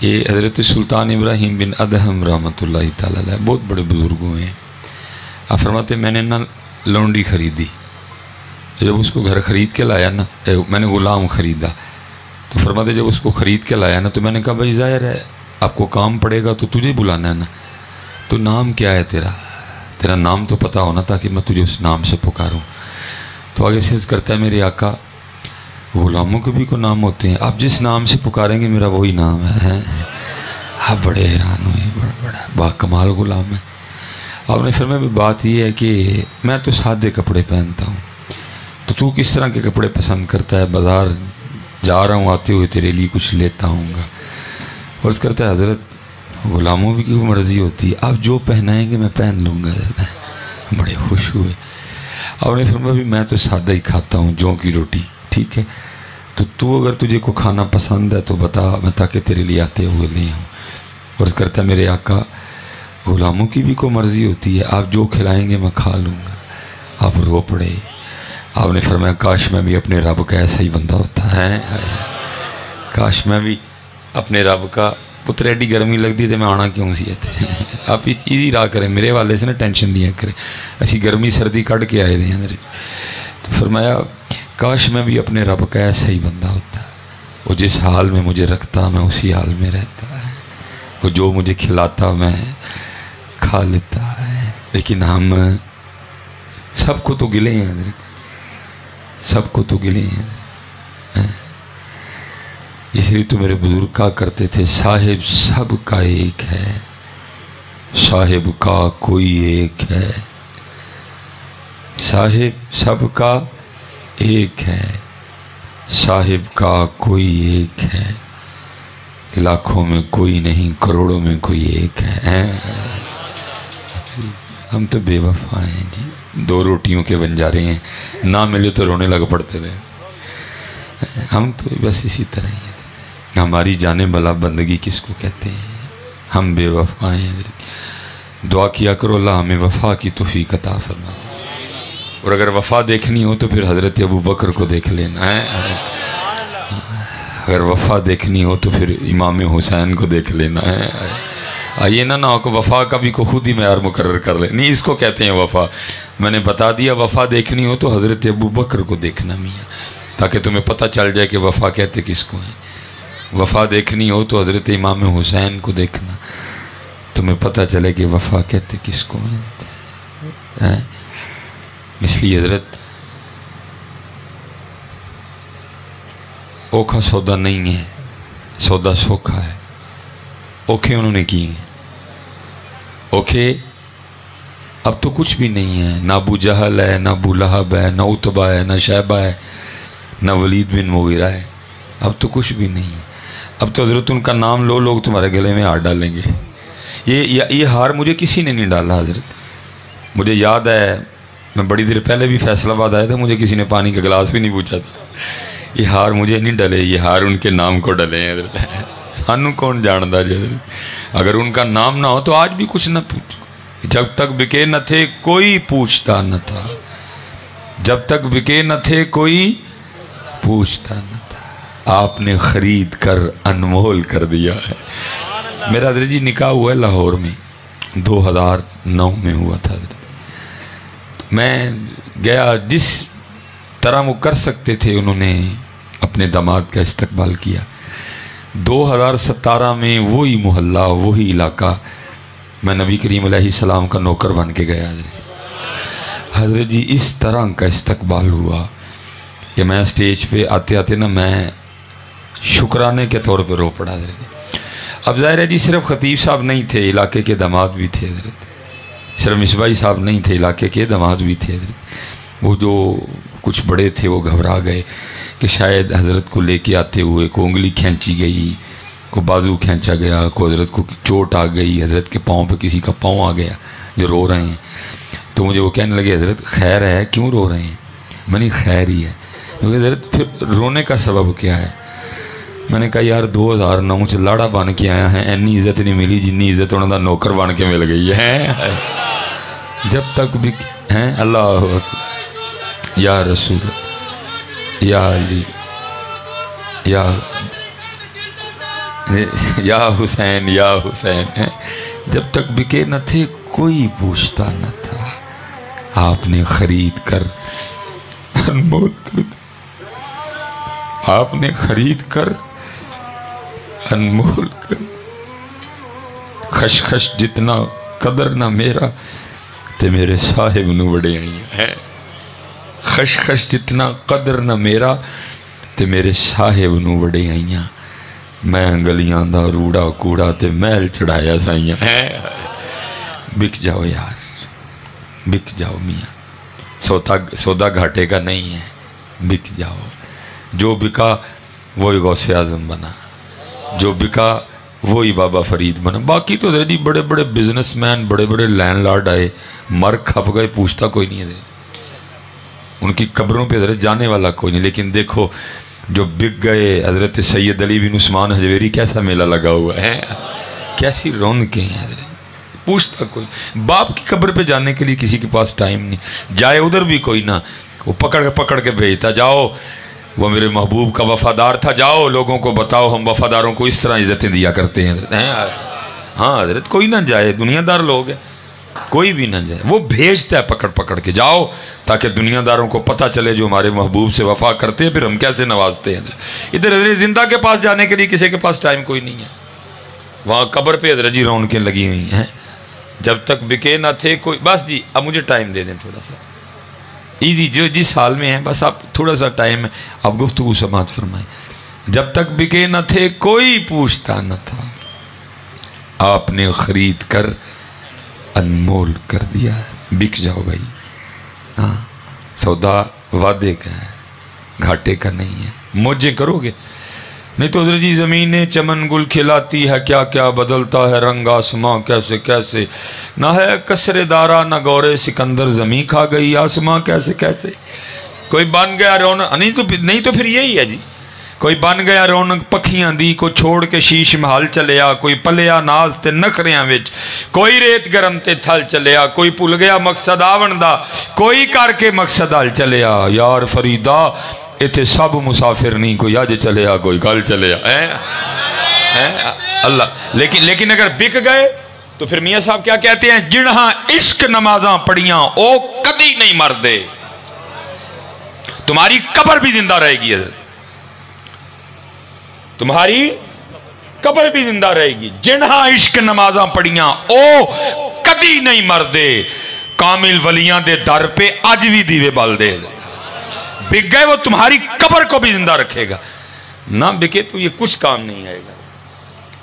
یہ حضرت سلطان ابراہیم بن ادہم رحمۃ اللہ تعالیٰ علیہ بہت بڑے بزرگ ہوئے ہیں. آپ فرماتے میں نے نا لونڈی خریدی، جب اس کو گھر خرید کے لایا نا، میں نے غلام خریدا، تو فرماتے جب اس کو خرید کے لایا نا تو میں نے کہا بھائی ظاہر ہے آپ کو کام پڑے گا تو تجھے بلانا ہے نا، تو نام کیا ہے تیرا نام تو پتہ ہونا تاکہ میں تجھے اس نام سے پکاروں. تو آگے سے کرتا ہے میرے آقا غلاموں کے بھی کوئی نام ہوتے ہیں، آپ جس نام سے پکاریں گے میرا وہی نام ہے. آپ بڑے حیران ہوئے، بڑا با کمال غلام ہے. آپ نے فرمایا بات یہ ہے کہ میں تو سادے کپڑے پہنتا ہوں، تو کس طرح کے کپڑے پسند کرتا ہے؟ بازار جا رہا ہوں، آتے ہوئے تیرے لیے کچھ لیتا ہوں گا. عرض کرتا ہے حضرت غلاموں بھی کی مرضی ہوتی ہے، آپ جو پہنائیں گے میں پہن لوں گا. حضرت بڑے خوش ہوئے. آپ نے فرمایا میں تو سادہ ہی کھاتا ہوں، جوں کی روٹی. ٹھیک ہے، تو اگر تجھے کو کھانا پسند ہے تو بتا، میں تاکہ تیرے لیے آتے ہوئے لے آؤں. عرض کرتا ہے میرے آقا غلاموں کی بھی کوئی مرضی ہوتی ہے، آپ جو کھلائیں گے میں کھا لوں گا. آپ رو پڑے. آپ نے فرمایا کاش میں بھی اپنے رب کا ایسا ہی بندہ ہوتا ہے، کاش میں بھی اپنے رب کا. پتر ایڈی گرمی لگتی تو میں آنا کیوں سی ہے. آپ ایزی راہ کریں، میرے والے سے نا ٹینشن لیا کریں، اسی گرمی سردی کٹ کے آئے ہیں. تو فرمایا کاش میں بھی اپنے رب کا ایسا ہی بندہ ہوتا ہے، وہ جس حال میں مجھے رکھتا میں اسی حال میں رہتا ہے، وہ جو مجھے کھلاتا میں کھا لیتا ہے. لیکن ہم سب کو تو گلے ہیں، سب کو تو گلے ہیں. اس لیے تو میرے بزرگ کہا کرتے تھے صاحب سب کا ایک ہے، صاحب کا کوئی ایک ہے. صاحب سب کا ایک ہے، صاحب کا کوئی ایک ہے. لاکھوں میں کوئی نہیں، کروڑوں میں کوئی ایک ہے. ہم تو بے وفا ہیں جی، دو روٹیوں کے بنجارے ہیں، نہ ملے تو رونے لگ پڑتے رہے. ہم تو بس اسی طرح ہیں. ہماری جانے بلا بندگی کس کو کہتے ہیں؟ ہم بے وفا ہیں. دعا کیا کرو اللہ ہمیں وفا کی توفیق عطا فرما. اور اگر وفا دیکھنی ہو تو پھر حضرت ابو بکر کو دیکھ لینا ہے، اگر وفا دیکھنی ہو تو پھر امام حسین کو دیکھ لینا ہے. آئیے نہ ہو کہ وفا کا بھی کو خود ہی معیار مقرر کر لے. نہیں، اس کو کہتے ہیں وفا. میں نے بتا دیا وفا دیکھنی ہو تو حضرت ابو بکر کو دیکھنا میاں، تاکہ تمہیں پتہ چل جائے کہ وفا کہتے کس کو ہیں. وفا دیکھنی ہو تو حضرت امام حسین کو دیکھنا، تمہیں پتہ چلے کہ وفا کہتے کس کو ہیں. اس لیے حضرت اوکھا سودا نہیں ہے، سودا سوکھا ہے. اوکھے انہوں نے کی ہیں، اوکھے اب تو کچھ بھی نہیں ہے. نہ ابو جہل ہے، نہ ابو لہب ہے، نہ عتبہ ہے، نہ شیبہ ہے، نہ ولید بن مغیرہ ہے. اب تو کچھ بھی نہیں ہے. اب تو حضرت ان کا نام لو لوگ تمہارے گلے میں ہار ڈالیں گے. یہ ہار مجھے کسی نے نہیں ڈالا حضرت. مجھے یاد ہے میں بڑی دیر پہلے بھی فیصل آباد آیا تھا، مجھے کسی نے پانی کا گلاس بھی نہیں پوچھا تھا. یہ ہار مجھے نہیں ڈلے، یہ ہار ان کے نام کو ڈلے ہیں حضرت. سانو کون جاندا جی حضرت؟ اگر ان کا نام نہ ہو تو آج بھی کچھ نہ پوچھو. جب تک بکے نہ تھے کوئی پوچھتا نہ تھا، جب تک بکے نہ تھے کوئی پوچھتا نہ تھا. آپ نے خرید کر انمول کر دیا ہے. میرا حضرت جی نکاح ہوا ہے لاہور میں، 2009 میں ہوا تھا حضرت. میں گیا، جس طرح وہ کر سکتے تھے انہوں نے اپنے داماد کا استقبال کیا. 2017 میں وہی محلہ، وہی علاقہ، میں نبی کریم علیہ السلام کا نوکر بن کے گیا حضرت جی. اس طرح کا استقبال ہوا کہ میں اسٹیج پہ آتے آتے نا میں شکرانے کے طور پہ رو پڑا حضرت. اب ظاہر ہے جی صرف خطیب صاحب نہیں تھے، علاقے کے داماد بھی تھے حضرت. صرف مصباحی صاحب نہیں تھے، علاقے کے داماد بھی تھے حضرت. وہ جو کچھ بڑے تھے وہ گھبرا گئے کہ شاید حضرت کو لے کے آتے ہوئے کو انگلی کھینچی گئی، کو بازو کھینچا گیا، کو حضرت کو چوٹ آ گئی، حضرت کے پاؤں پہ کسی کا پاؤں آ گیا جو رو رہے ہیں. تو مجھے وہ کہنے لگے حضرت خیر ہے، کیوں رو رہے ہیں؟ میں نے خیر ہی ہے. کیونکہ حضرت پھر رونے کا سبب کیا ہے؟ میں نے کہا یار 2009 ਚ لاڑا بن کے آیا ہے، اینی عزت نہیں ملی جنی عزت انہوں دا نوکر بن کے مل گئی ہے. جب تک بھی ہیں اللہ یا رسول یا علی یا یا حسین یا حسین ہے، جب تک بکے نہ تھے کوئی پوچھتا نہ تھا، آپ نے خرید کر انمول کر دیا، آپ نے خرید کر انمول کر دیا، خشخش جتنا قدر نہ میرا تے میرے صاحب نو بڑے آئیاں، خشخش جتنا قدر نہ میرا تے میرے صاحب نو بڑے آئیاں، میں گلیاں دا روڑا کوڑا تے محل چڑھایا سائیاں، بک جاؤ یار، بک جاؤ میاں، سودا گھاٹے کا نہیں ہے، بک جاؤ، جو بکا وہی غوث اعظم بنا، جو بکا وہی بابا فرید بنا، باقی تو جی بڑے بڑے بزنس مین بڑے بڑے لینڈ لارڈ آئے، مر کھپ گئے، پوچھتا کوئی نہیں ہے، ان کی قبروں پہ حضرت جانے والا کوئی نہیں، لیکن دیکھو جو بک گئے حضرت سید علی بن عثمان حجویری، کیسا میلہ لگا ہوا ہے، کیسی رونقیں ہیں حضرت، پوچھتا کوئی، باپ کی قبر پہ جانے کے لیے کسی کے پاس ٹائم نہیں، جائے ادھر بھی کوئی نہ، وہ پکڑ کے بھیجتا، جاؤ وہ میرے محبوب کا وفادار تھا، جاؤ لوگوں کو بتاؤ ہم وفاداروں کو اس طرح عزتیں دیا کرتے ہیں، ہاں حضرت کوئی نہ جائے، دنیا دار لوگ ہیں، کوئی بھی نہ جائے، وہ بھیجتا ہے پکڑ کے، جاؤ تاکہ دنیا داروں کو پتہ چلے جو ہمارے محبوب سے وفا کرتے ہیں پھر ہم کیسے نوازتے ہیں، ادھر حضرت زندہ کے پاس جانے کے لیے کسی کے پاس ٹائم کوئی نہیں ہے، وہاں قبر پہ حضرت جی رونقیں لگی ہوئی ہیں، جب تک بکے نہ تھے کوئی، بس جی اب مجھے ٹائم دے دیں تھوڑا سا ایزی، جو جس حال میں ہیں بس آپ تھوڑا سا ٹائم ہے، آپ گفتگو سماعت فرمائیں، جب تک بکے نہ تھے کوئی پوچھتا نہ تھا، آپ نے خرید کر انمول کر دیا، بک جاؤ بھائی، ہاں سودا وعدے کا ہے، گھاٹے کا نہیں ہے، موجیں کرو گے، نہیں تو حضرت جی زمینیں چمن گل کھلاتی ہے، کیا کیا بدلتا ہے رنگ آسماں کیسے کیسے، نہ ہے کسر دارا نہ گورے سکندر، زمین کھا گئی آسماں کیسے کیسے، کوئی بن گیا رونق، نہیں تو پھر یہی ہے جی، کوئی بن گیا رونق پکھیاں دی، کوئی چھوڑ کے شیش محل چلیا، کوئی پلیا ناز تے نخریاں وچ، کوئی ریت گرم تے تھل چلیا، کوئی پل گیا مقصد آون دا، کوئی کر کے مقصد حل چلیا، یار فریدا اتھے سب مسافر نہیں، کوئی اج چلیا کوئی کل چلیا، اللہ، لیکن اگر بک گئے تو پھر میاں صاحب کیا کہتے ہیں، جنہاں عشق نمازاں پڑھیاں او کدی نہیں مردے، تمہاری قبر بھی زندہ رہے گی حضرت، تمہاری قبر بھی زندہ رہے گی، جنہاں عشق نمازاں پڑھیاں او کدی نہیں مردے، کامل ولیاں دے در پہ آج بھی دیوے بال دے، بک گئے وہ تمہاری قبر کو بھی زندہ رکھے گا، نہ بکے تو یہ کچھ کام نہیں آئے گا،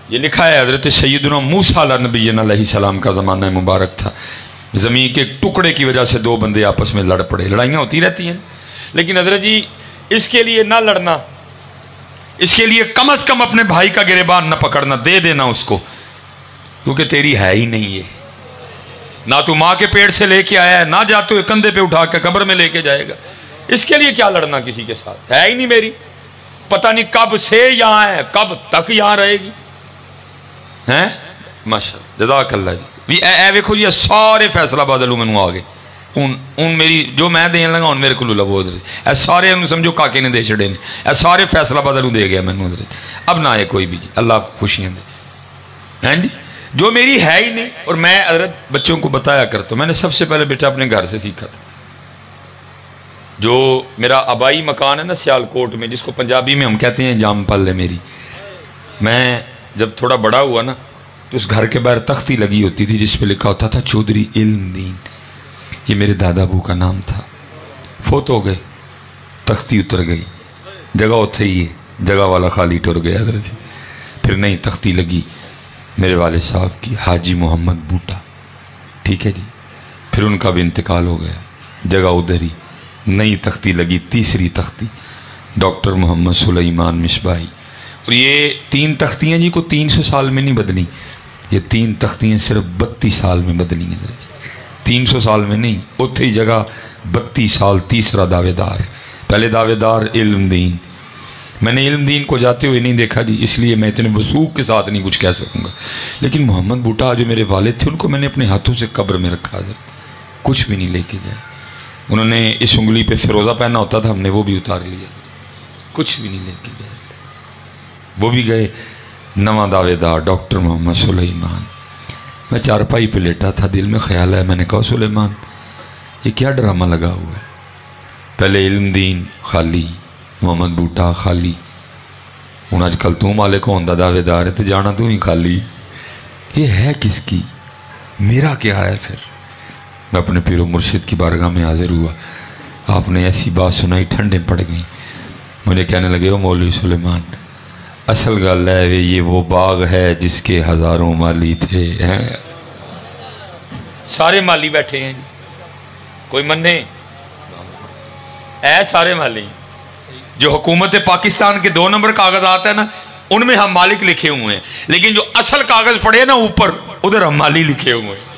یہ لکھا ہے حضرت سیدنا موسیٰ علیہ نبی علیہ السلام کا زمانہ مبارک تھا، زمین کے ٹکڑے کی وجہ سے دو بندے آپس میں لڑ پڑے، لڑائیاں ہوتی رہتی ہیں، لیکن حضرت جی اس کے لیے نہ لڑنا، اس کے لیے کم از کم اپنے بھائی کا گریبان نہ پکڑنا، دے دینا اس کو، کیونکہ تیری ہے ہی نہیں ہے، نہ تو ماں کے پیٹ سے لے کے آیا ہے، نہ جا تو کندھے پہ اٹھا کے قبر میں لے کے جائے گا، اس کے لیے کیا لڑنا کسی کے ساتھ، ہے ہی نہیں میری، پتہ نہیں کب سے یہاں ہے کب تک یہاں رہے گی، ہیں ماشاءاللہ جزاک اللہ جی، اے ویکھو جی سارے فیصلہ بادلوں میں آ گئے، ان میری جو میں دین لگا ان میرے کو لبو ادھر، اے سارے انہوں سمجھو کاکے نے دے چھڑے نے، اے سارے فیصلہ بادلوں دے گیا میں نے ادھر، اب نہ آئے کوئی بھی جی، اللہ آپ کو خوشیاں دے، ہیں جی جو میری ہے ہی نہیں، اور میں حضرت بچوں کو بتایا کرتا ہوں، میں نے سب سے پہلے بیٹا اپنے گھر سے سیکھا تھا، جو میرا آبائی مکان ہے نا سیال کوٹ میں، جس کو پنجابی میں ہم کہتے ہیں جام پل ہے میری، میں جب تھوڑا بڑا ہوا نا تو اس گھر کے باہر تختی لگی ہوتی تھی جس پہ لکھا ہوتا تھا چودھری علم دین، یہ میرے دادا ابو کا نام تھا، فوت ہو گئے، تختی اتر گئی، جگہ اتھے ہی ہے، جگہ والا خالی ٹر گیا حضرت جی، پھر نئی تختی لگی میرے والد صاحب کی، حاجی محمد بوٹا، ٹھیک ہے جی، پھر ان کا بھی انتقال ہو گیا، جگہ ادھر ہی، نئی تختی لگی، تیسری تختی ڈاکٹر محمد سلیمان مصباحی، اور یہ 3 تختیاں جی کو 300 سال میں نہیں بدلی، یہ 3 تختیاں صرف 32 سال میں بدلی ہیں، 300 سال میں نہیں، اتھے ہی جگہ 32 سال تیسرا دعوے دار، پہلے دعوے دار علم دین، میں نے علم دین کو جاتے ہوئے نہیں دیکھا جی، اس لیے میں اتنے وثوق کے ساتھ نہیں کچھ کہہ سکوں گا، لیکن محمد بوٹا جو میرے والد تھے ان کو میں نے اپنے ہاتھوں سے قبر میں رکھا حضرت، کچھ بھی نہیں لے کے گیا، انہوں نے اس انگلی پہ فیروزہ پہنا ہوتا تھا، ہم نے وہ بھی اتار لیا، کچھ بھی نہیں لے کے گئے، وہ بھی گئے، नवा दावेदार डॉक्टर मोहम्मद सुलेमान। मैं चारपाई पे लेटा था, दिल में ख्याल है, मैंने कहा सुलेमान ये क्या ड्रामा लगा हुआ है? पहले इल्म दीन खाली, मोहम्मद बूटा खाली, हूँ अजकल तू मालिक होने का दावेदार है तो जाना तू ही खाली। ये है किसकी, मेरा क्या है? फिर मैं अपने पीरो मुर्शिद की बारगाह में हाजिर हुआ। आपने ऐसी बात सुनाई, ठंडे पड़ गई। मुझे कहने लगे ओ मौलवी सुलेमान, असल गल है ये वो बाग है जिसके हज़ारों माली थे। हैं सारे माली बैठे हैं, कोई मन्ने ऐ सारे माली। जो हुकूमत पाकिस्तान के 2 नंबर कागज आता है ना, उनमें हम मालिक लिखे हुए हैं, लेकिन जो असल कागज पड़े ना ऊपर, उधर हम माली लिखे हुए हैं।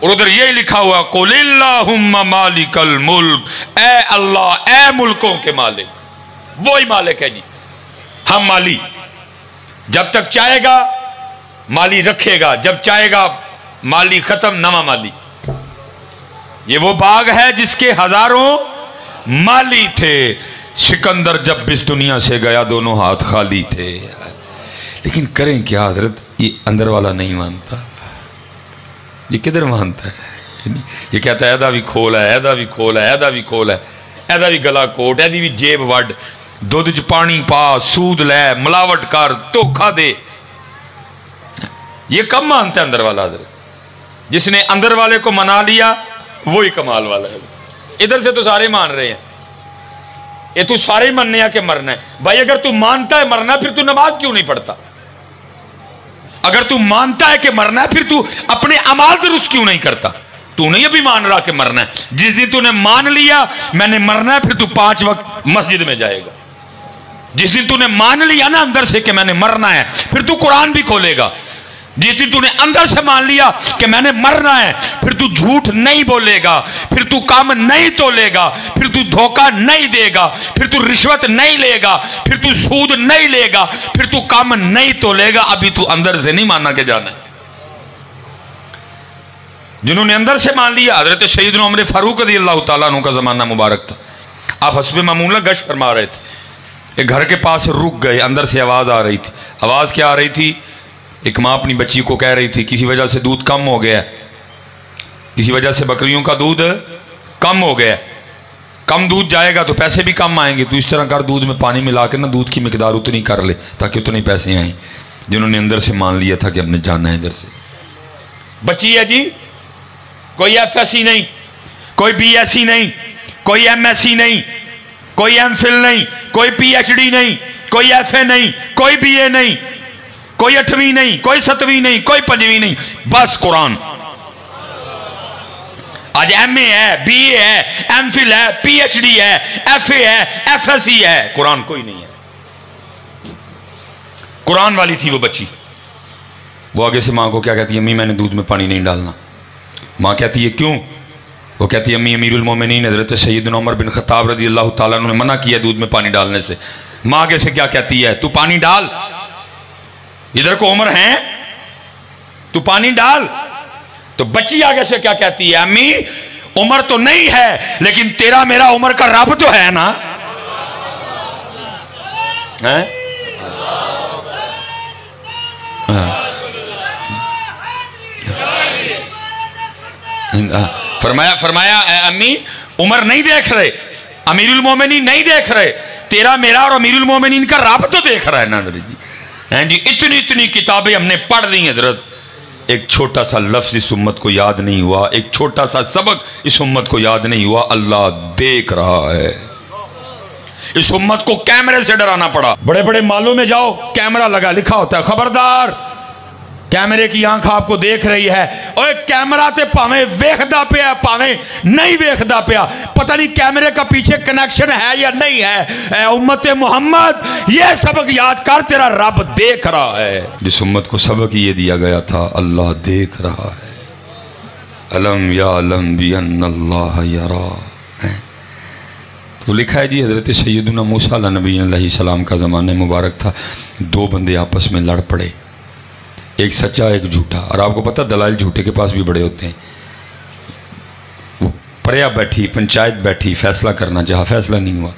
और उधर यही लिखा हुआ कुलिल्लाहुम्मा मालिकल मुल्क, ए अल्लाह ए मुल्कों के मालिक, वही मालिक है जी। हम माली, जब तक चाहेगा माली रखेगा, जब चाहेगा माली खत्म, नवा माली। ये वो बाग है जिसके हजारों माली थे। सिकंदर जब इस दुनिया से गया दोनों हाथ खाली थे। लेकिन करें क्या हजरत, ये अंदर वाला नहीं मानता। ये किधर मानता है? ये कहता है ऐदा भी खोल है, ऐदा भी खोल है, ऐदा भी खोल है, ऐदा भी गला कोट, ऐदी भी जेब वड, दुध च पानी पा, सूद लै, मिलावट कर, धोखा दे। ये कब मानता है अंदर वाला? हजरत जिसने अंदर वाले को मना लिया वही कमाल वाला है। इधर से तो सारे मान रहे हैं, ये तू सारे ही मनने के मरना है। भाई अगर तू मानता है मरना, फिर तू नमाज क्यों नहीं पढ़ता? अगर तू मानता है कि मरना है, फिर तू अपने अमाल दुरुस्त क्यों नहीं करता? तू नहीं अभी मान रहा कि मरना है। जिस दिन तूने मान लिया मैंने मरना है, फिर तू 5 वक्त मस्जिद में जाएगा। जिस दिन तूने मान लिया ना अंदर से कि मैंने मरना है, फिर तू कुरान भी खोलेगा। जिस दिन तूने अंदर से मान लिया कि मैंने मरना है, फिर तू झूठ नहीं बोलेगा, फिर तू काम नहीं तोलेगा, फिर तू धोखा नहीं देगा, फिर तू रिश्वत नहीं लेगा, फिर तू सूद नहीं लेगा, फिर तू काम नहीं तोलेगा। अभी तू अंदर से नहीं माना के जाना है। जिन्होंने अंदर से मान लिया, हजरत सैयदना उमर फारूक रज़ियल्लाहु तआला अन्हु का जमाना मुबारक था। आप हस्बे मामूला गश्त फरमा रहे थे, एक घर के पास रुक गए। अंदर से आवाज आ रही थी। आवाज क्या आ रही थी? एक माँ अपनी बच्ची को कह रही थी किसी वजह से दूध कम हो गया, किसी वजह से बकरियों का दूध कम हो गया, कम दूध जाएगा तो पैसे भी कम आएंगे, तो इस तरह कर दूध में पानी मिला के ना दूध की मिकदार उतनी कर ले ताकि उतने पैसे आए। जिन्होंने अंदर से मान लिया था कि हमने जाना है इधर से। बच्ची है जी, कोई FSC नहीं, कोई BSc नहीं, कोई MSc नहीं, कोई MPhil नहीं, कोई PhD नहीं, कोई FA नहीं, कोई BA नहीं, कोई 8वीं नहीं, कोई 7वीं नहीं, कोई 5वीं नहीं, बस कुरान। आज MA है, BA है, MPhil है, PhD है, FA है, FSc है, कुरान कोई नहीं है। कुरान वाली थी वो बच्ची। वो आगे से माँ को क्या कहती है? अम्मी मैंने दूध में पानी नहीं डालना। माँ कहती है क्यों? वो कहती है अम्मी अमीरुल मोमिनीन हज़रत सैयदना उमर बिन खत्ताब रज़ियल्लाहु ताला अन्हु ने मना किया दूध में पानी डालने से। माँ आगे से क्या कहती है? तू पानी डाल, इधर को उमर है, तू पानी डाल। तो बच्ची आगे से क्या कहती है? अम्मी उमर तो नहीं है, लेकिन तेरा मेरा उमर का रब तो है ना। है? फरमाया अम्मी उमर नहीं देख रहे, अमीरुल मोमिनीन नहीं देख रहे, तेरा मेरा और अमीरुल मोमिनीन का रब तो देख रहा है ना जी। हैं जी, इतनी इतनी किताबें हमने पढ़ ली हजरत, एक छोटा सा लफ्ज इस उम्मत को याद नहीं हुआ, एक छोटा सा सबक इस उम्मत को याद नहीं हुआ। अल्लाह देख रहा है। इस उम्मत को कैमरे से डराना पड़ा। बड़े बड़े मालों में जाओ, कैमरा लगा, लिखा होता है खबरदार, कैमरे की आंख आपको देख रही है। और कैमरा ते भावे वेखदा पिया भावे नहीं वेखदा पिया, पता नहीं कैमरे का पीछे कनेक्शन है या नहीं है। उम्मत मोहम्मद ये सबक याद कर, तेरा रब देख रहा है। जिस उम्मत को सबक ये दिया गया था, अल्लाह देख रहा है। अलम या अलम भी अल्लाह यरा। तो लिखा है जी हजरत सैयदना मूसा नबी अलैहिस्सलाम का ज़माना मुबारक था। 2 बंदे आपस में लड़ पड़े, एक सच्चा एक झूठा। और आपको पता दलाइल झूठे के पास भी बड़े होते हैं। वो परिया बैठी, पंचायत बैठी, फैसला करना चाहा, फैसला नहीं हुआ।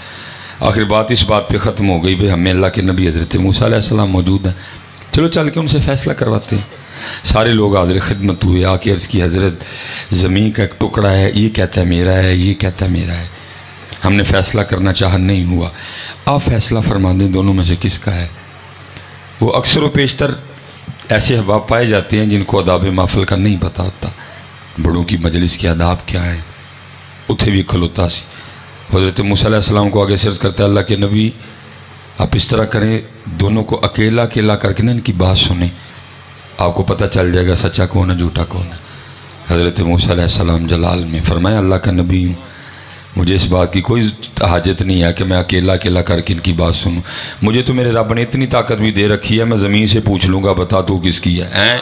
आखिर बात इस बात पे ख़त्म हो गई भाई हमें अल्लाह के नबी हज़रत मूसा अलैहिस्सलाम मौजूद हैं, चलो चल के उनसे फ़ैसला करवाते हैं। सारे लोग हाज़िर खिदमत हुए, आके अर्ज़ की हज़रत ज़मीन का एक टुकड़ा है, ये कहता है मेरा है, ये कहता है मेरा है। हमने फ़ैसला करना चाहा, नहीं हुआ। आप फ़ैसला फरमा दें दोनों में से किसका है। वो अक्सर व पेशतर ऐसे अहबाब पाए जाते हैं जिनको अदाब महफ़िल का नहीं पता होता, बड़ों की मजलिस के आदाब क्या है। उथे भी खलोता सी हज़रत मूसा अलैहिस्सलाम को आगे से अर्ज़ करता है, अल्लाह के नबी आप इस तरह करें, दोनों को अकेला अकेला करके ना इनकी बात सुने, आपको पता चल जाएगा सच्चा कौन है झूठा कौन है। हज़रत मूसा अलैहिस्सलाम जलाल में फरमाया, अल्लाह का नबी हूँ, मुझे इस बात की कोई हाजत नहीं है कि मैं अकेला अकेला करके इनकी बात सुनूं। मुझे तो मेरे रब ने इतनी ताकत भी दे रखी है, मैं ज़मीन से पूछ लूँगा बता तू किसकी है।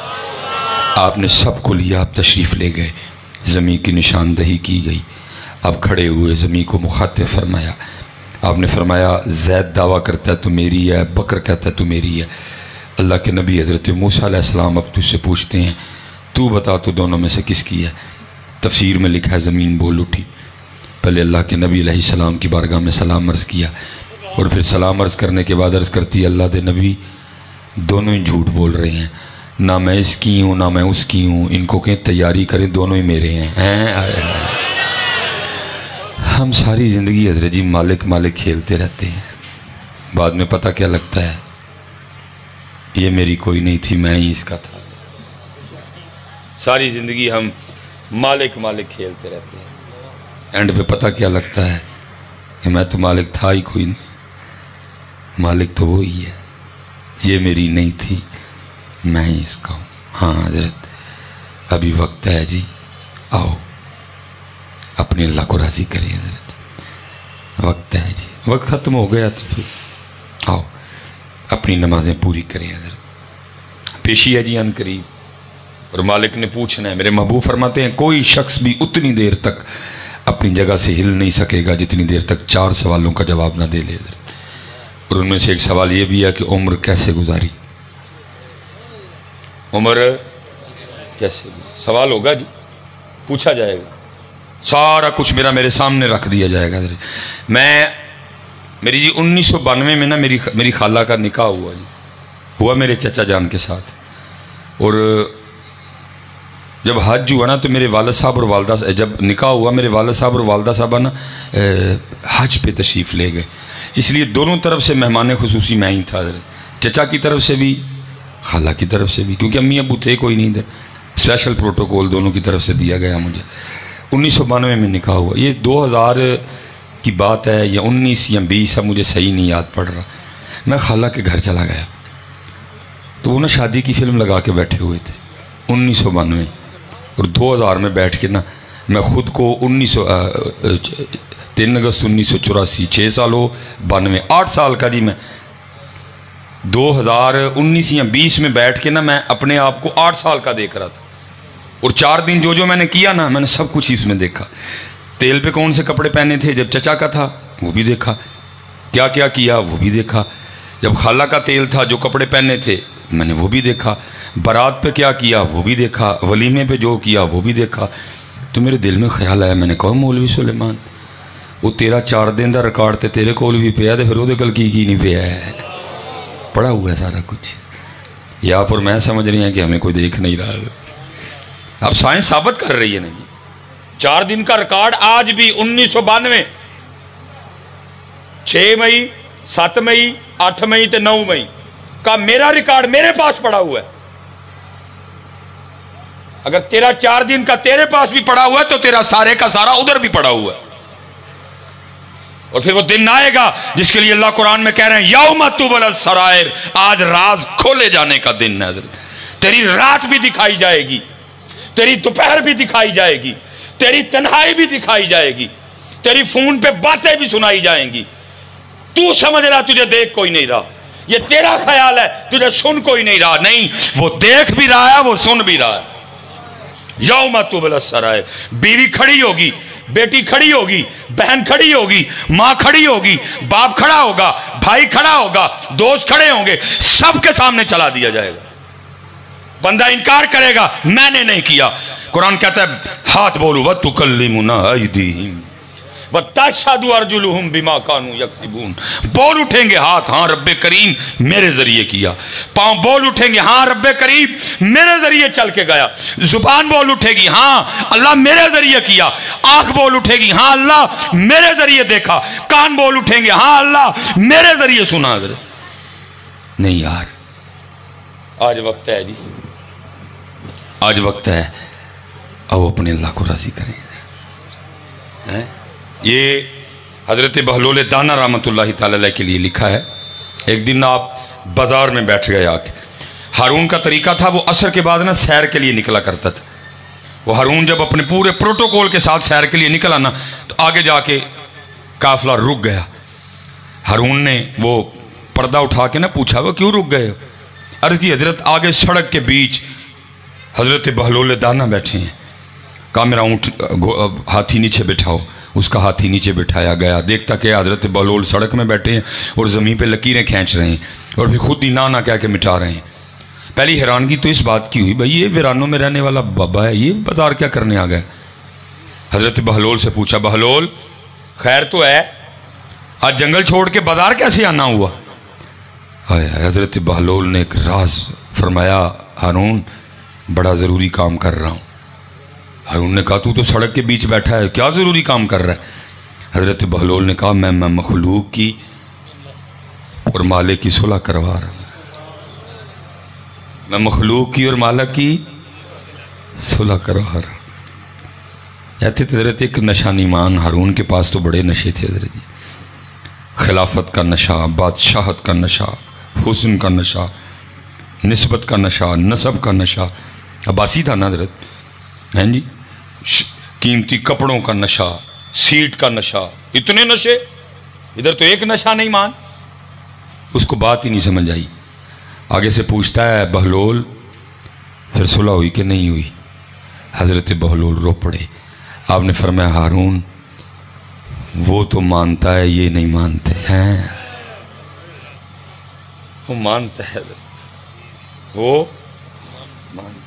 आपने सबको लिया, आप तशरीफ़ ले गए, ज़मीन की निशानदही की गई। आप खड़े हुए, ज़मीन को मुखातिब फरमाया। आपने फरमाया ज़ैद दावा करता है तो मेरी है, बकर कहता है तो मेरी है। अल्लाह के नबी हज़रत मूसा अलैहिस्सलाम अब तुझसे पूछते हैं, तू बता तो दोनों में से किसकी है। तफसीर में लिखा है ज़मीन बोल उठी। पहले अल्लाह के नबी अलैहिस्सलाम की बारगाह में सलाम अर्ज़ किया और फिर सलाम अर्ज़ करने के बाद अर्ज़ करती है, अल्लाह के नबी दोनों ही झूठ बोल रहे हैं, ना मैं इसकी हूँ ना मैं उसकी हूँ, इनको कहें तैयारी करें, दोनों ही मेरे हैं। हम सारी ज़िंदगी हज़रत जी मालिक मालिक खेलते रहते हैं, बाद में पता क्या लगता है, ये मेरी कोई नहीं थी, मैं ही इसका था। सारी ज़िंदगी हम मालिक मालिक खेलते रहते हैं, एंड पे पता क्या लगता है कि मैं तो मालिक था ही कोई नहीं, मालिक तो वो ही है, ये मेरी नहीं थी, मैं ही इसका हूँ। हाँ हज़रत अभी वक्त है जी, आओ अपने अल्लाह को राज़ी करें हज़रत, वक्त है जी, वक्त ख़त्म हो गया तो फिर आओ अपनी नमाजें पूरी करें हज़रत। पेशी है जी अन करीब, और मालिक ने पूछना है। मेरे महबूब फरमाते हैं, कोई शख्स भी उतनी देर तक अपनी जगह से हिल नहीं सकेगा जितनी देर तक 4 सवालों का जवाब ना दे ले। और उनमें से एक सवाल ये भी है कि उम्र कैसे गुजारी, उम्र कैसे, सवाल होगा जी, पूछा जाएगा, सारा कुछ मेरे सामने रख दिया जाएगा। मेरी जी 1992 में ना मेरी खाला का निकाह हुआ मेरे चचा जान के साथ। और जब हज हुआ ना तो मेरे वालिद साहब और वालदा, जब निकाह हुआ मेरे वालिद साहब और वालदा साहबा ना हज पे तशरीफ़ ले गए, इसलिए दोनों तरफ से मेहमान खुसूसी मैं ही था, चचा की तरफ से भी खाला की तरफ से भी, क्योंकि अम्मी अबू थे कोई नहीं थे, स्पेशल प्रोटोकॉल दोनों की तरफ से दिया गया मुझे। 1992 में निकाह हुआ, ये 2000 की बात है या 19 या 20 है, मुझे सही नहीं याद पड़ रहा। मैं खाला के घर चला गया तो वो ना शादी की फ़िल्म लगा के बैठे हुए थे 1992, और 2000 में बैठ के ना मैं ख़ुद को 3 अगस्त 1984, 6 साल हो 92, 8 साल का जी मैं 2019 या 20 में बैठ के ना मैं अपने आप को 8 साल का देख रहा था। और 4 दिन जो मैंने किया ना, मैंने सब कुछ इसमें देखा। तेल पे कौन से कपड़े पहने थे जब चचा का था वो भी देखा, क्या क्या किया वो भी देखा, जब खाला का तेल था जो कपड़े पहने थे मैंने वो भी देखा, बारात पे क्या किया वो भी देखा, वलीमे पे जो किया वो भी देखा। तो मेरे दिल में ख्याल आया, मैंने कहा मौलवी सुलेमान वो तेरा 4 दिन का रिकॉर्ड तो तेरे कोल भी पिया, तो फिर वो कल की नहीं पिया है, पड़ा हुआ है सारा कुछ, या फिर मैं समझ रही हैं कि हमें कोई देख नहीं रहा है। अब साइंस साबित कर रही है नहीं, 4 दिन का रिकॉर्ड आज भी 1992, 6 मई, 7 मई, 8 मई तो 9 मई का मेरा रिकॉर्ड मेरे पास पड़ा हुआ है। अगर तेरा 4 दिन का तेरे पास भी पड़ा हुआ है तो तेरा सारे का सारा उधर भी पड़ा हुआ है। और फिर वो दिन आएगा जिसके लिए अल्लाह कुरान में कह रहे हैं यौम तुबल सरायर, आज राज खोले जाने का दिन है। तेरी रात भी दिखाई जाएगी, तेरी दोपहर भी दिखाई जाएगी, तेरी तन्हाई भी दिखाई जाएगी, तेरी फोन पे बातें भी सुनाई जाएंगी। तू समझ रहा तुझे देख कोई नहीं रहा, ये तेरा ख्याल है तुझे सुन कोई नहीं रहा, नहीं वो देख भी रहा है, वो सुन भी रहा है। यौम तुबल सरायर, बीवी खड़ी होगी, बेटी खड़ी होगी, बहन खड़ी होगी, माँ खड़ी होगी, बाप खड़ा होगा, भाई खड़ा होगा, दोस्त खड़े होंगे, सबके सामने चला दिया जाएगा। बंदा इनकार करेगा मैंने नहीं किया, कुरान कहता है हाथ बोलू व तुकल्लिमुना अयदीहिम, वतशहदु अर्जुलुहुम बिमा कानू यक्सिबून। बोल उठेंगे हाथ, हाँ रब्बे करीम मेरे जरिए किया। पांव बोल उठेंगे, हाँ रब्बे करीम मेरे जरिए चल के गया। जुबान बोल उठेगी, हाँ अल्लाह मेरे जरिए किया। आंख बोल उठेगी, हाँ अल्लाह मेरे जरिए देखा। कान बोल उठेंगे, हाँ अल्लाह मेरे जरिए सुना। नहीं यार, आज वक्त है जी, आज वक्त है अब अपने अल्लाह को राजी करें। हैं? ये हजरत बहलोल दाना रहमतुल्लाहि ताला अलैह के लिए लिखा है। एक दिन आप बाजार में बैठ गए आके। हारून का तरीका था, वो असर के बाद ना सैर के लिए निकला करता था। वो हारून जब अपने पूरे प्रोटोकॉल के साथ सैर के लिए निकला ना, तो आगे जाके काफिला रुक गया। हारून ने वो पर्दा उठा के ना पूछा, वो क्यों रुक गए? अर्ज की हजरत आगे सड़क के बीच हजरत बहलोल दाना बैठे हैं। कहा मेरा ऊँट हाथी नीचे बिठाओ। उसका हाथी नीचे बिठाया गया। देखता कि हजरत बहलोल सड़क में बैठे हैं और ज़मीन पे लकीरें खींच रहे हैं और फिर खुद ही ना कह के मिटा रहे हैं। पहली हैरानगी तो इस बात की हुई, भाई ये वीरानों में रहने वाला बाबा है, ये बाजार क्या करने आ गया? हजरत बहलोल से पूछा, बहलोल खैर तो है, आज जंगल छोड़ के बाजार कैसे आना हुआ? हजरत बहलोल ने एक राज फरमाया, हारून बड़ा ज़रूरी काम कर रहा हूँ। हारून ने कहा, तू तो सड़क के बीच बैठा है, क्या ज़रूरी काम कर रहा है? हजरत बहलोल ने कहा, मैं मखलूक की और मालिक की सुलह करवा रहा हूँ। मैं मखलूक की और मालिक की सुलह करवा रहा हूँ। कहते थे हजरत एक नशानी मान, हारून के पास तो बड़े नशे थे हजरत जी। खिलाफत का नशा, बादशाहत का नशा, हुस्न का नशा, निस्बत का नशा, नसब का नशा। अब्बासी था ना हजरत, हैं जी। कीमती कपड़ों का नशा, सीट का नशा, इतने नशे। इधर तो एक नशा नहीं मान। उसको बात ही नहीं समझ आई। आगे से पूछता है, बहलोल फिर सुलह हुई कि नहीं हुई? हजरत बहलोल रो पड़े। आपने फरमाया, हारून वो तो मानता है, ये नहीं मानते हैं। वो मानता है, वो मानता।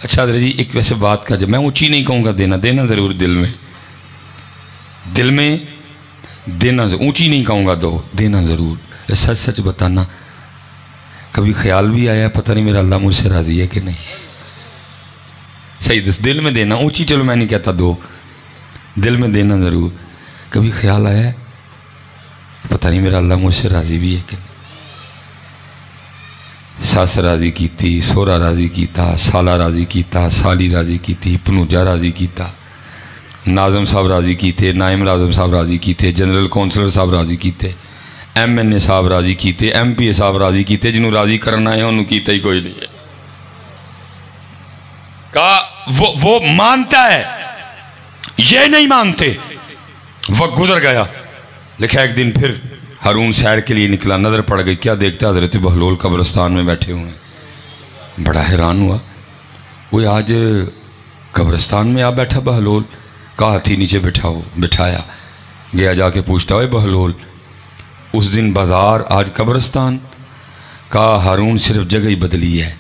अच्छा हजरत जी, एक वैसे बात का, जब मैं ऊंची नहीं कहूँगा, देना देना ज़रूर दिल में देना, ऊंची नहीं कहूँगा, दो देना ज़रूर। सच सच बताना, कभी ख्याल भी आया पता नहीं मेरा अल्लाह मुझसे राज़ी है कि नहीं? सही दस, दिल में देना, ऊंची चलो मैं नहीं कहता, दो दिल में देना ज़रूर। कभी ख्याल आया पता नहीं मेरा अल्लाह मुझसे राज़ी भी है कि नहीं? सस राज़ी कीती, सोहरा राज़ी कीता, साला राज़ी कीता, साली राज़ी कीती, भनूजा राज़ी कीता, नाज़म साहब राज़ी कीते, नायम नाज़म साहब राज़ी कीते, जनरल कौंसलर साहब राज़ी कीते, MNA साहब राज़ी कीते, MPA साहब राज़ी कीते। जिन्होंने राज़ी करना है उन्होंने कीता ही कोई नहीं है। कहा वो मानता है, ये नहीं मानते। वक्त गुजर गया। लिखा एक दिन फिर हारून सैर के लिए निकला, नज़र पड़ गई, क्या देखता हजरत बहलोल कब्रिस्तान में बैठे हुए हैं। बड़ा हैरान हुआ, वो आज कब्रिस्तान में आ बैठा बहलोल। कहा हाथी नीचे बिठाया। गया जाके पूछता है, बहलोल उस दिन बाजार आज कब्रिस्तान? कहा हारून सिर्फ जगह ही बदली है,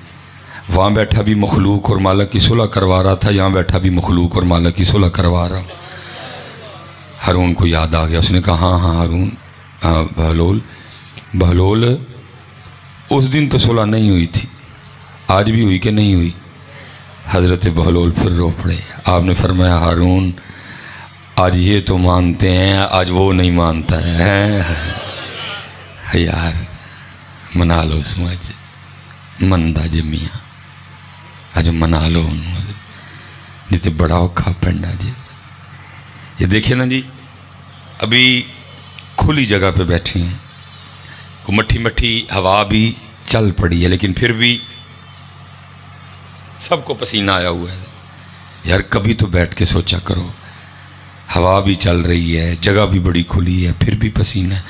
वहाँ बैठा भी मखलूक और मालिक की सुलह करवा रहा था, यहाँ बैठा भी मखलूक और मालिक की सुलह करवा रहा हूँ। हारून को याद आ गया, उसने कहा, हाँ हाँ हारून, हाँ बहलोल उस दिन तो सुलह नहीं हुई थी, आज भी हुई कि नहीं हुई? हजरत बहलोल फिर रो पड़े। आपने फरमाया, हारून आज ये तो मानते हैं, आज वो नहीं मानता है। यार मना लो समझ, मनदा जे मियाँ आज मना लो, नहीं तो बड़ा औखा पेंडा जी। ये देखिए ना जी, अभी खुली जगह पे बैठे हैं, मट्ठी मट्ठी हवा भी चल पड़ी है, लेकिन फिर भी सबको पसीना आया हुआ है। यार कभी तो बैठ के सोचा करो, हवा भी चल रही है, जगह भी बड़ी खुली है, फिर भी पसीना है।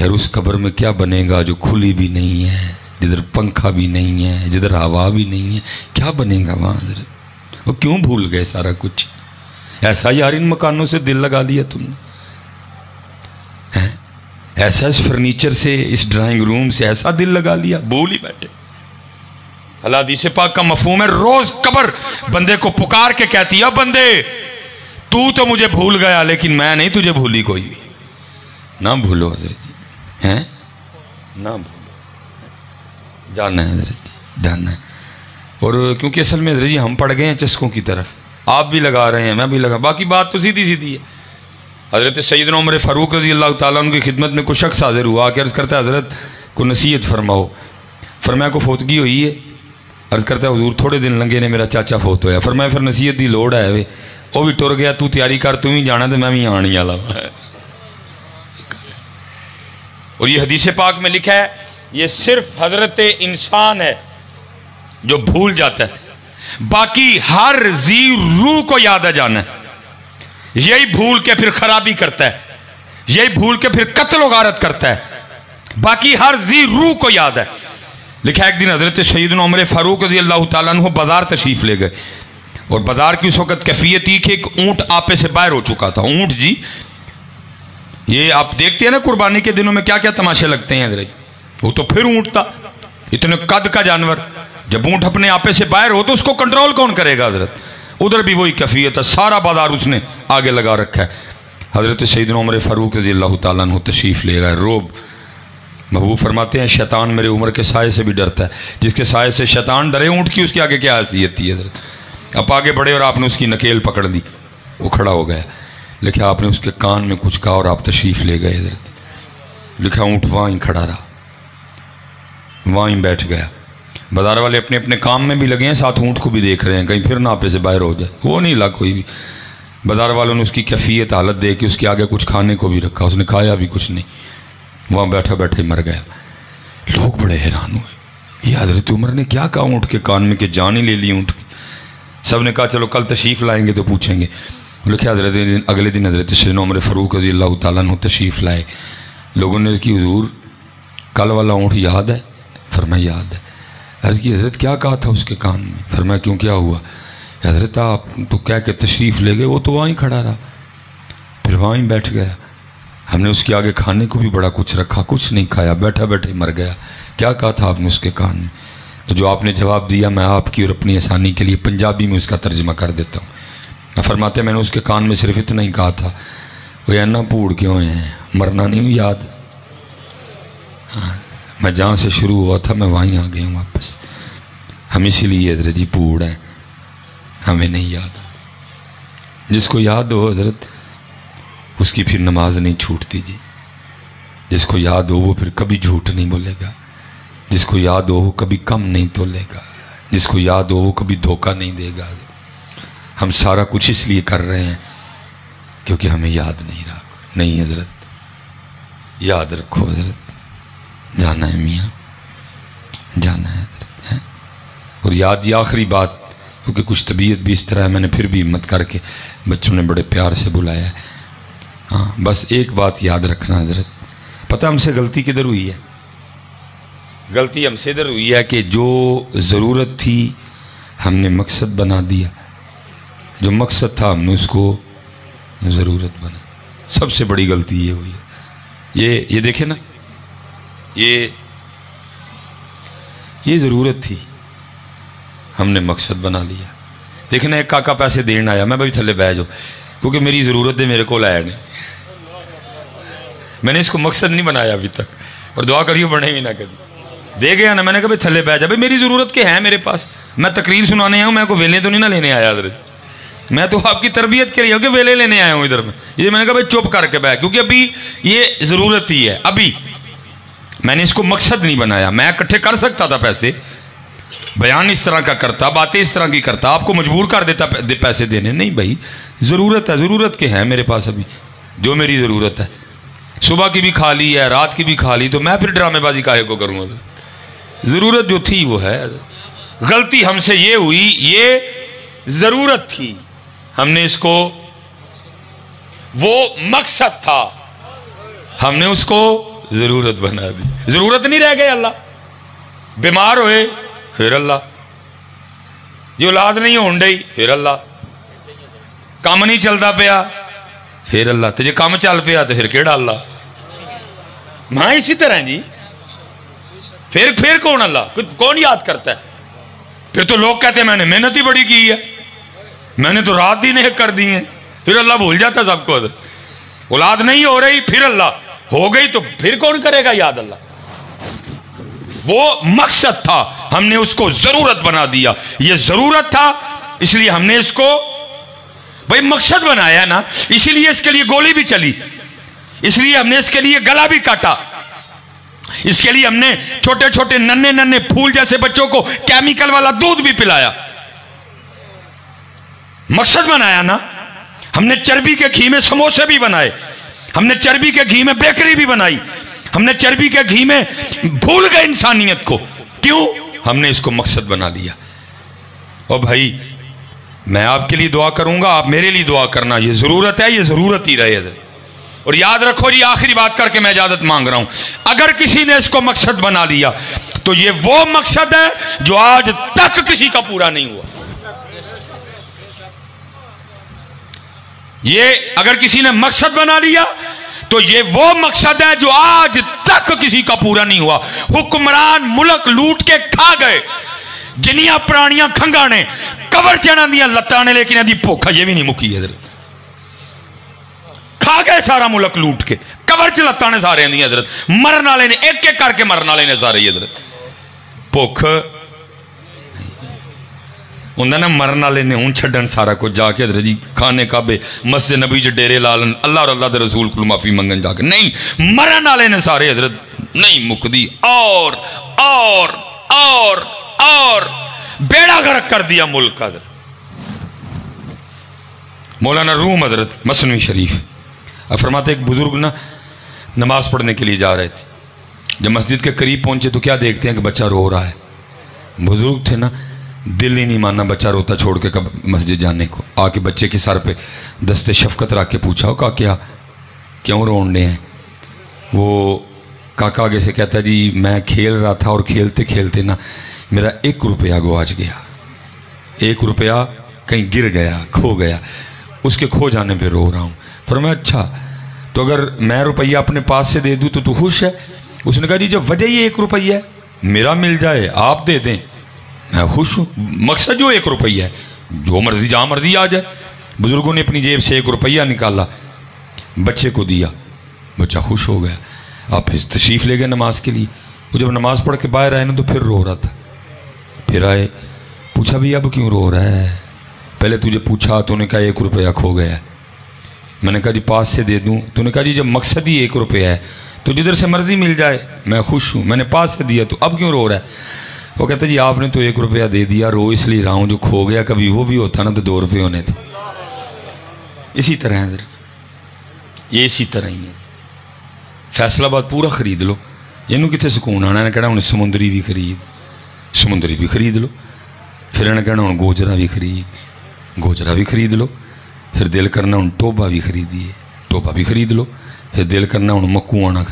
यार उस कब्र में क्या बनेगा जो खुली भी नहीं है, जिधर पंखा भी नहीं है, जिधर हवा भी नहीं है, क्या बनेगा वहाँ? वो क्यों भूल गए सारा कुछ? ऐसा यार इन मकानों से दिल लगा लिया तुमने, हैं? ऐसा इस फर्नीचर से, इस ड्राइंग रूम से ऐसा दिल लगा लिया, भूल ही बैठे। हदीस पाक का मफहूम है, रोज कब्र बंदे को पुकार के कहती है, बंदे تو مجھے بھول گیا لیکن میں نہیں تجھے بھولی کوئی بھی. نہ بھولو حضرت جی, ہیں نہ بھولو, جاننا ہے حضرت جی, جاننا ہے. اور کیونکہ اصل میں حضرت جی ہم پڑ گئے ہیں چسکوں کی طرف, آپ بھی لگا رہے ہیں میں بھی لگا, باقی بات تو سیدھی سیدھی ہے. حضرت سیدنا عمر فاروق رضی اللہ تعالیٰ عنہ کی خدمت میں کوئی شخص حاضر ہوا, کہ عرض کرتا ہے حضرت کو نصیحت فرماؤ. فرمایا کو فوتگی ہوئی ہے. عرض کرتا ہے حضور تھوڑے دن لنگے نے میرا چاچا فوت ہویا. فرمایا پھر نصیحت دی لوڑ ہے وے, وہ بھی ٹر گیا, تو تیاری کر, تم ہی جانا تو میں بھی آنی والا. اور یہ حدیث پاک میں لکھا ہے یہ صرف حضرت انسان ہے جو بھول جاتا ہے, باقی ہر ذی روح کو یاد ہے جانا ہے. یہی بھول کے پھر خرابی کرتا ہے, یہی بھول کے پھر قتل و غارت کرتا ہے, باقی ہر ذی روح کو یاد ہے. لکھا ایک دن حضرت سیدنا عمر فاروق رضی اللہ تعالیٰ عنہ بازار تشریف لے گئے, اور بازار کی اس وقت کیفیت تھی کہ ایک اونٹ آپے سے باہر ہو چکا تھا. اونٹ جی یہ آپ دیکھتے ہیں نا قربانی کے دنوں میں کیا کیا تماشے لگتے ہیں حضرت, وہ تو پھر اونٹ تھا, اتنے قد کا جانور. جب اونٹ اپنے آپے سے باہر ہو تو اس کو کنٹرول کون کرے گا حضرت. ادھر بھی وہی کیفیت ہے, سارا بازار اس نے آگے لگا رکھا ہے. حضرت سیدنا عمر فاروق رضی اللہ تعالیٰ عنہ تشریف لے گئے. روب محبوب فرماتے ہیں شیطان میرے عمر کے سائے سے بھی ڈرتا ہے. جس کے سائے سے شیطان ڈرے اونٹ کی, اس کے آگے کیا حیثیت تھی حضرت. آپ آگے بڑھے اور آپ نے اس کی نکیل پکڑ دی, وہ کھڑا ہو گیا. لکھا آپ نے اس کے کان میں کچھ کہا اور آپ تشریف لے گئے حضرت. لکھا اونٹ وہاں ہی کھڑا رہا, وہاں ہی بیٹھ گیا. بازار والے اپنے اپنے کام میں بھی لگے ہیں, ساتھ اونٹ کو بھی دیکھ رہے ہیں کہیں پھر ناپے سے باہر ہو جائے. وہ نہیں لگ کوئی بھی. بازار والوں نے اس کی کیفیت حالت دیکھ کے اس کے آگے کچھ کھانے کو بھی رکھا, اس نے کھایا بھی کچھ نہیں, وہاں بیٹھا بیٹھے مر گیا. لوگ بڑے حیران ہوئے, یہ حضرت عمر نے کیا کہا اونٹ کے کان میں کہ جان ہی لے لی اونٹ کی. سب نے کہا چلو کل تشریف لائیں گے تو پوچھیں گے. لکھا حضرت اگلے دن حضرت سیدنا عمر فاروق رضی اللہ تعالیٰ عنہ تشریف لائے. لوگوں نے اس کی حضور کل والا اونٹ یاد ہے؟ فرمایا یاد ہے. عرض کی حضرت کیا کہا تھا اس کے کان میں؟ فرمایا کیوں کیا ہوا؟ حضرت آپ تو کہہ کے تشریف لے گئے, وہ تو وہاں ہی کھڑا رہا, پھر وہاں ہی بیٹھ گیا. ہم نے اس کے آگے کھانے کو بھی بڑا کچھ رکھا, کچھ نہیں کھایا, بیٹھا بیٹھے مر گیا. کیا کہا تھا آپ نے اس کے کان میں؟ تو جو آپ نے جواب دیا میں آپ کی اور اپنی آسانی کے لیے پنجابی میں اس کا ترجمہ کر دیتا ہوں. فرماتے میں نے اس کے کان میں صرف اتنا ہی کہا تھا, وہ اینا پوڑ کیوں ہیں, مرنا نہیں ہوں یاد. ہاں میں جہاں سے شروع ہوا تھا میں وہیں آ گیا ہوں واپس. ہم اسی لیے حضرت جی پوڑ ہیں, ہمیں نہیں یاد. جس کو یاد ہو حضرت اس کی پھر نماز نہیں چھوٹتی جی. جس کو یاد ہو وہ پھر کبھی جھوٹ نہیں بولے گا. جس کو یاد ہو وہ کبھی کم نہیں تولے گا. جس کو یاد ہو وہ کبھی دھوکہ نہیں دے گا. ہم سارا کچھ اس لیے کر رہے ہیں کیونکہ ہمیں یاد نہیں رہا. نہیں حضرت یاد رکھو حضرت, جانا ہے میاں, جانا ہے حضرت. اور یاد یہ آخری بات, کیونکہ کچھ طبیعت بھی اس طرح ہے, میں نے پھر بھی ہمت کر کے بچوں نے بڑے پیار سے بلایا ہے. ہاں بس ایک بات یاد رکھنا حضرت, پتہ ہم سے غلطی کدھر ہوئی ہے؟ غلطی ہم سے ادھر ہوئی ہے کہ جو ضرورت تھی ہم نے مقصد بنا دیا, جو مقصد تھا ہم نے اس کو ضرورت بنا. سب سے بڑی غلطی یہ ہوئی ہے. یہ دیکھیں نا, یہ ضرورت تھی ہم نے مقصد بنا لیا. دیکھنا ایک کاکا پیسے دین آیا, میں بھائی تھلے بہ جاؤ کیونکہ میری ضرورت ہے, میرے کو لایا نہیں, میں نے اس کو مقصد نہیں بنایا ابھی تک, اور دعا کریو بڑھے بھی نہ کبھی. دے گیا نا, میں نے کہا بھائی تھلے بہ جا, بھائی میری ضرورت کے ہیں میرے پاس, میں تقریر سنانے آیا ہوں, میں کو ویلے تو نہیں نہ لینے آیا حضرت, میں تو آپ کی تربیت کے لیے ہوں کہ ویلے لینے آیا ہوں ادھر. میں نے کہا بھائی چپ کر کے بیٹھ, کیونکہ ابھی یہ ضرورت ہی ہے. ابھی میں نے اس کو مقصد نہیں بنایا. میں اکٹھے کر سکتا تھا پیسے, بیان اس طرح کا کرتا, باتیں اس طرح کی کرتا, آپ کو مجبور کر دیتا پیسے دینے. نہیں بھائی ضرورت ہے, ضرورت کے ہیں میرے پاس ابھی, جو میری ضرورت ہے. صبح کی بھی کھا لی ہے, رات کی بھی کھا لی, تو میں پھر ڈرامے بازی کاہے کو کروں گا. ضرورت جو تھی وہ ہے. غلطی ہم سے یہ ہوئی, یہ ضرورت تھی, ہم نے اس کو, وہ مقصد تھا ہم نے اس کو ضرورت بنا دی. ضرورت نہیں رہ گئے. اللہ بیمار ہوئے پھر اللہ, جو اولاد نہیں ہون ڈئی پھر اللہ, کام نہیں چلتا پیا پھر اللہ, تو جی کام چل پیا تو پھر کیڑا اللہ. ہاں اسی طرح جی, پھر کون اللہ, کون یاد کرتا ہے؟ پھر تو لوگ کہتے ہیں میں نے محنت ہی بڑی کی ہے, میں نے تو رات ہی نیک کر دی ہیں. फिर अल्लाह भूल जाता सबको। औलाद नहीं हो रही, फिर अल्लाह हो गई तो फिर कौन करेगा याद अल्लाह। वो मकसद था, हमने उसको जरूरत बना दिया। ये जरूरत था इसलिए हमने इसको भाई मकसद बनाया ना, इसीलिए इसके लिए गोली भी चली, इसलिए हमने इसके लिए गला भी काटा, इसके लिए हमने छोटे छोटे नन्हे नन्हे फूल जैसे बच्चों को केमिकल वाला दूध भी पिलाया। मकसद बनाया ना। हमने चर्बी के घी में समोसे भी बनाए, हमने चर्बी के घी में बेकरी भी बनाई, हमने चर्बी के घी में भूल गए इंसानियत को। क्यों? हमने इसको मकसद बना लिया। और भाई मैं आपके लिए दुआ करूंगा, आप मेरे लिए दुआ करना। ये जरूरत है, ये जरूरत ही रहे। और याद रखो जी, आखिरी बात करके मैं इजाजत मांग रहा हूं, अगर किसी ने इसको मकसद बना लिया तो ये वो मकसद है जो आज तक किसी का पूरा नहीं हुआ। ये अगर किसी ने मकसद बना लिया तो ये वो मकसद है जो आज तक किसी का पूरा नहीं हुआ। हुक्मरान मुल्क लूट के खा गए, जिनिया प्राणियां खंगा ने कवर चढ़ा दिया लत्ता ने, लेकिन यदि भूखा ये भी नहीं मुकी है। खा गए सारा मुल्क लूट के, कवर च लत्ता ने सारे दी हजरत, मरन वाले ने एक एक करके मरन वाले ने सारे हजरत। भुख होंदा ना, मरन वाले ने हूं छड्डन सारा कुछ जाके हजरत जी खाने काबे मस्जिद नबी च डेरे लालन, अल्लाह और अल्लाह के रसूल को माफी मंगन जाके। नहीं, मरन वाले ने सारे हजरत नहीं मुकदी। और बेड़ा गर्क कर दिया मुल्क का। मौलाना रूम हजरत मसनवी शरीफ फरमाते, एक बुजुर्ग ना नमाज पढ़ने के लिए जा रहे थे, जब मस्जिद के करीब पहुंचे तो क्या देखते हैं कि बच्चा रो रहा है। बुजुर्ग थे ना, दिल ही नहीं मानना बच्चा रोता छोड़ के कब मस्जिद जाने को। आके बच्चे के सर पे दस्ते शफकत रख के पूछा, हो क्या क्यों रोने हैं? वो काका आगे से कहता, जी मैं खेल रहा था और खेलते खेलते ना मेरा 1 रुपया गुआच गया, 1 रुपया कहीं गिर गया, खो गया, उसके खो जाने पे रो रहा हूँ। पर मैं अच्छा, तो अगर मैं रुपया अपने पास से दे दूँ तो तू खुश है? उसने कहा, जी जब वजह ही 1 रुपया है, मेरा मिल जाए आप दे दें, मैं खुश हूँ। मकसद जो 1 रुपया है, जो मर्जी जहाँ मर्जी आ जाए। बुजुर्गों ने अपनी जेब से 1 रुपया निकाला, बच्चे को दिया, बच्चा खुश हो गया। आप फिर तशरीफ़ ले गए नमाज के लिए। वो जब नमाज पढ़ के बाहर आए ना तो फिर रो रहा था। फिर आए, पूछा भी अब क्यों रो रहा है? पहले तुझे पूछा, तूने कहा 1 रुपया खो गया। मैंने कहा जी पास से दे दूं। तूने कहा जी जब मकसद ही 1 रुपया है तो जिधर से मर्जी मिल जाए मैं खुश हूँ, मैंने पास से दिया तो अब क्यों रो रहा है? वो कहता जी आपने तो 1 रुपया दे दिया, रो इसलिए रहा हूँ, जो खो गया कभी वो भी होता ना तो 2 रुपये होने थे। इसी तरह है, ये इसी तरह ही है। फैसलाबाद पूरा खरीद लो, इनू कितने सुकून आना। इन्हें कहना हूँ समुंदरी भी खरीद लो। फिर इन्हें कहना हूँ गोजरा भी खरीद लो। फिर दिल करना हूँ टोबा भी खरीद लो। फिर दिल करना हूँ मक्कूआना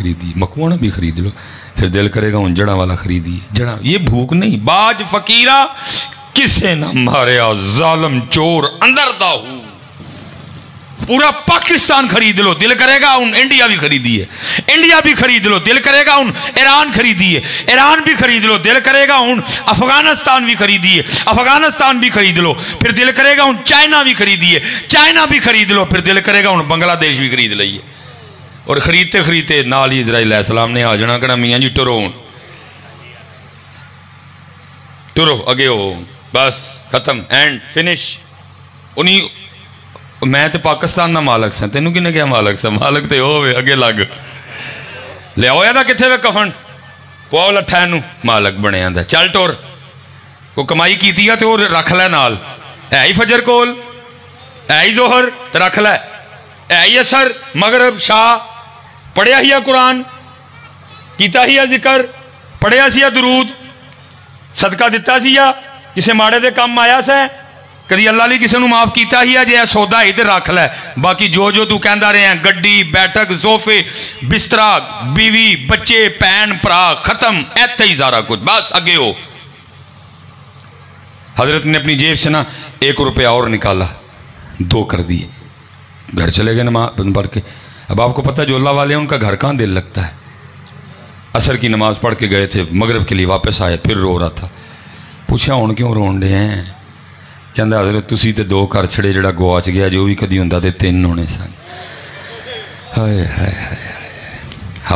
भी खरीद लो। फिर दिल करेगा हूँ जड़ा वाला खरीदिए, जड़ा। ये भूख नहीं, बाज फकीरा किसे न मारे जालिम चोर अंदर दाहू। पूरा पाकिस्तान खरीद लो, दिल करेगा उन इंडिया भी खरीदिए। इंडिया भी खरीद लो, दिल करेगा उन ईरान खरीदिए। ईरान भी खरीद लो, दिल करेगा उन अफगानिस्तान भी खरीदिए। अफगानिस्तान भी खरीद लो, फिर दिल करेगा उन चाइना भी खरीदिए। चाइना भी खरीद लो, फिर दिल करेगा उन बांग्लादेश भी खरीद लीजिए। और खरीदते खरीदते नाल ही इजराइल अलैहिस्सलाम ने आ जाना, कहना मियाँ जी टुरो अगे हो, बस खत्म, एंड फिनिश। उन्हीं मैं तो पाकिस्तान का मालक सा, तेनू किने क्या मालक सा? मालक तो हो अगे लग लियाओ या कितने वे कफन पाओ लट्ठा नू, मालक बने आंदा। चल टुर, को कमाई की तो रख लै नाल, है ही फजर कोल, है ही जोहर तो रख लै, है ही असर मगरब शाह, पढ़िया ही कुरान, कीता ही जिक्र, पढ़िया सी दरूद, सदका दिता सी, किसी माड़े दे काम आया सै, कभी अल्लाह ने किसी को माफ किया ही है, जे सौदा ही तो रख लै। बाकी जो जो तू कहता रहे हैं, गड्डी बैठक सोफे बिस्तरा बीवी बच्चे भैन भरा खत्म, इत्थे ही सारा कुछ, बस अगे हो। हजरत ने अपनी जेब से ना 1 रुपया और निकाला, 2 कर दिए, घर चले गए नमाज पढ़ के। अब आपको पता है जो अल्लाह वाले हैं उनका घर कहाँ दिल लगता है। असर की नमाज पढ़ के गए थे, मगरिब के लिए वापस आए, फिर रो रहा था। पूछा हूँ क्यों रोन रहे हैं? کہندا حضرت تسی تے 2 کر چھڑے جڑا گواچ گیا جو بھی کدی ہوندا تے 3 ہونے سن. ہائے ہائے ہائے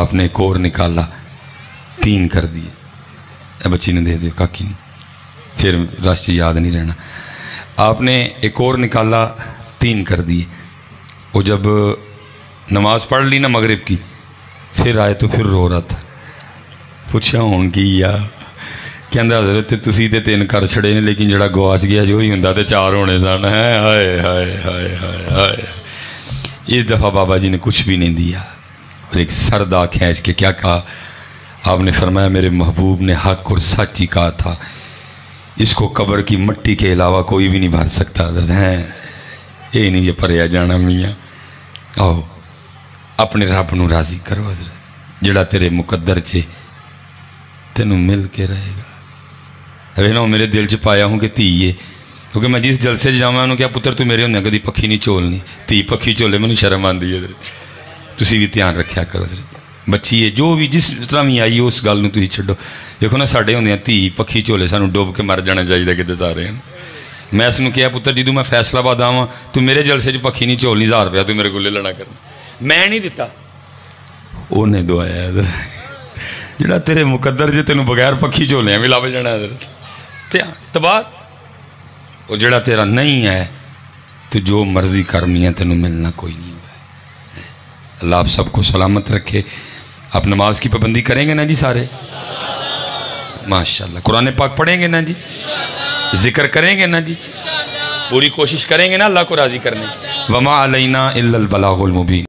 آپ نے ایک اور نکالا 3 کر دیے. اے بچی نے دے دیو کاکی نے پھر راستے یاد نہیں رہنا. آپ نے ایک اور نکالا 3 کر دیے. وہ جب نماز پڑھ لی نا مغرب کی پھر آئے تو پھر رو رہا تھا. پوچھا ہون کی یا کہندا حضرت تسی تے 3 کر چھڑے نے لیکن جڑا گواچ گیا جو ہی ہوندا تے 4 ہونے سن. ہائے ہائے ہائے ہائے ہائے. اس دفعہ بابا جی نے کچھ بھی نہیں دیا اور ایک سردا کھینچ کے کیا کہا. آپ نے فرمایا میرے محبوب نے حق اور سچ ہی کہا تھا, اس کو قبر کی مٹی کے علاوہ کوئی بھی نہیں بھر سکتا. حضرت ہیں یہ نہیں یہ پریا جانا میاں. آؤ اپنے رب نو راضی کرو حضرت جڑا تیرے مقدر چے تینوں مل کے رہے گا. ابھی نا میرے دل چ پایا ہوں کہ تھی ہے کیونکہ میں جس جلسے جاواں انہوں کیا پتر تو میرے ہوندے کدی پکھی نہیں چولنی. تھی پکھی چولے مینوں شرم آندی ہے حضرت. تسی بھی دھیان رکھیا کرو حضرت. بچی ہے جو بھی جس طرح بھی آئی اس گل تھی چھڈو. دیکھو نا ساڈے ہوندے تھی پکھی چولے سانوں ڈوب کے مر جانا چاہیے کتے سارے. میں اس نے کہا پتر جدوں میں فیصلہ آباد آواں تو میرے جلسے چ پکھی نہیں چولنی 1000 روپیہ تو میرے کو لے لینا کرنا. میں نہیں دتا انہیں دعایا جڑا تیرے مقدر جے تینوں بغیر پکھی چولے بھی لب جانا حضرت. تباہ اور جڑا تیرا نہیں ہے تو جو مرضی کرنی ہے تینوں ملنا کوئی نہیں ہے. اللہ آپ سب کو سلامت رکھے. آپ نماز کی پابندی کریں گے نا جی سارے ماشاءاللہ. قرآن پاک پڑھیں گے نا جی, ذکر کریں گے نا جی, پوری کوشش کریں گے نا اللہ کو راضی کرنے. وما علینا الا البلاغ المبین.